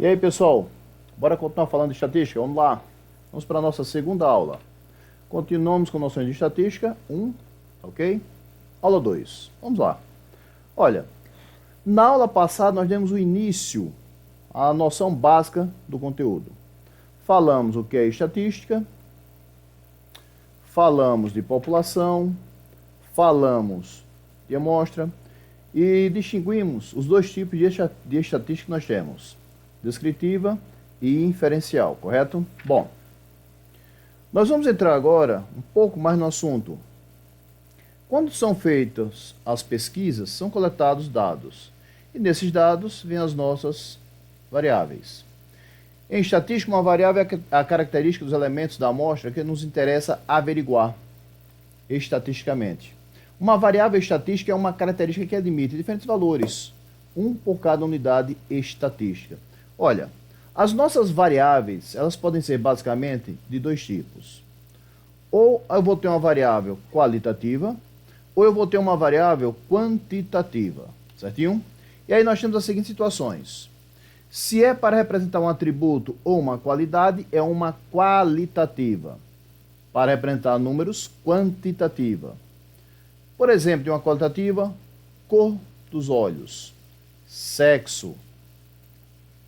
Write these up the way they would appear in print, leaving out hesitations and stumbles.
E aí, pessoal, bora continuar falando de estatística? Vamos lá. Vamos para a nossa segunda aula. Continuamos com noções de estatística 1, ok? Aula 2. Vamos lá. Olha, na aula passada nós demos o início, a noção básica do conteúdo. Falamos o que é estatística, falamos de população, falamos de amostra e distinguimos os dois tipos de estatística que nós temos: descritiva e inferencial, correto? Bom, nós vamos entrar agora um pouco mais no assunto. Quando são feitas as pesquisas, são coletados dados. E nesses dados vêm as nossas variáveis. Em estatística, uma variável é a característica dos elementos da amostra que nos interessa averiguar estatisticamente. Uma variável estatística é uma característica que admite diferentes valores, um por cada unidade estatística. Olha, as nossas variáveis, elas podem ser basicamente de dois tipos. Ou eu vou ter uma variável qualitativa, ou eu vou ter uma variável quantitativa, certinho? E aí nós temos as seguintes situações. Se é para representar um atributo ou uma qualidade, é uma qualitativa. Para representar números, quantitativa. Por exemplo, de uma qualitativa, cor dos olhos, sexo,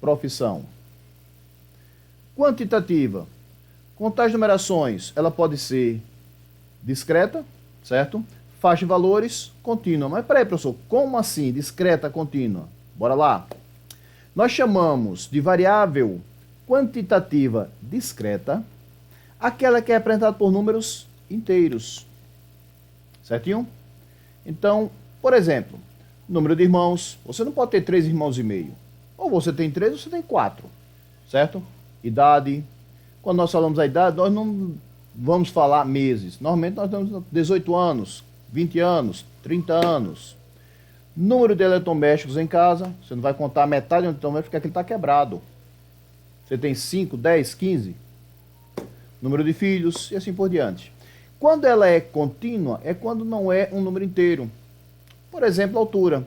profissão. Quantitativa, com tais numerações, ela pode ser discreta, certo? Faixa de valores, contínua. Mas peraí, professor, como assim discreta, contínua? Bora lá. Nós chamamos de variável quantitativa discreta aquela que é representada por números inteiros, certinho? Então, por exemplo, número de irmãos, você não pode ter 3 irmãos e meio. Ou você tem 3 ou você tem 4, certo? Idade, quando nós falamos a idade, nós não vamos falar meses. Normalmente nós temos 18 anos, 20 anos, 30 anos. Número de eletrodomésticos em casa, você não vai contar metade do eletrodoméstico porque aquele está quebrado. Você tem 5, 10, 15. Número de filhos e assim por diante. Quando ela é contínua, é quando não é um número inteiro. Por exemplo, altura.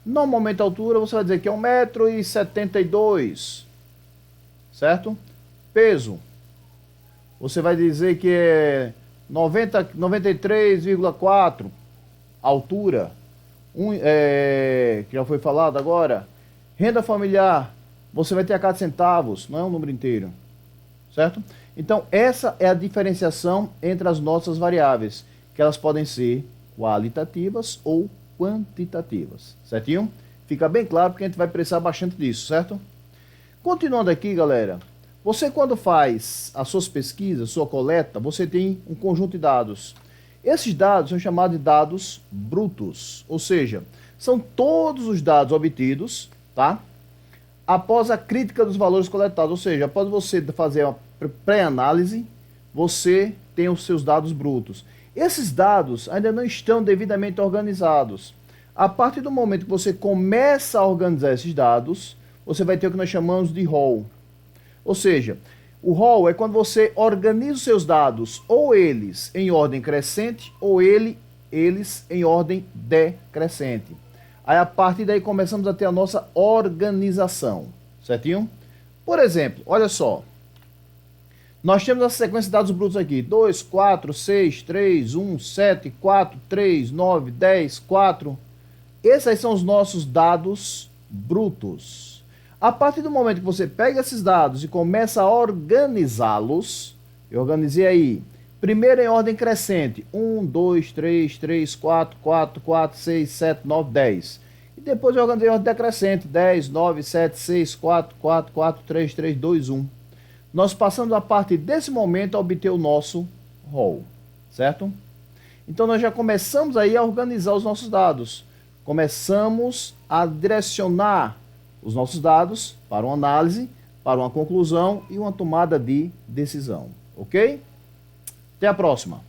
Normalmente a altura você vai dizer que é 1,72 m, certo? Peso, você vai dizer que é 93,4 altura. Que já foi falado agora. Renda familiar, você vai ter a cada centavos, não é um número inteiro, certo? Então essa é a diferenciação entre as nossas variáveis, que elas podem ser qualitativas ou quantitativas, certinho? Fica bem claro porque a gente vai precisar bastante disso, certo? Continuando aqui, galera, você quando faz as suas pesquisas, sua coleta, você tem um conjunto de dados. Esses dados são chamados de dados brutos, ou seja, são todos os dados obtidos, tá? Após a crítica dos valores coletados, ou seja, após você fazer uma pré-análise, você tem os seus dados brutos. Esses dados ainda não estão devidamente organizados. A partir do momento que você começa a organizar esses dados, você vai ter o que nós chamamos de rol. Ou seja, o rol é quando você organiza os seus dados, ou eles em ordem crescente, ou eles em ordem decrescente. Aí a partir daí começamos a ter a nossa organização, certinho? Por exemplo, olha só. Nós temos a sequência de dados brutos aqui: 2, 4, 6, 3, 1, 7, 4, 3, 9, 10, 4. Esses aí são os nossos dados brutos. A partir do momento que você pega esses dados e começa a organizá-los, eu organizei aí, primeiro em ordem crescente, 1, 2, 3, 3, 4, 4, 4, 6, 7, 9, 10. E depois eu organizei em ordem decrescente, 10, 9, 7, 6, 4, 4, 4, 3, 3, 2, 1. Nós passamos a partir desse momento a obter o nosso rol, certo? Então nós já começamos aí a organizar os nossos dados. Começamos a direcionar os nossos dados para uma análise, para uma conclusão e uma tomada de decisão, ok? Até a próxima!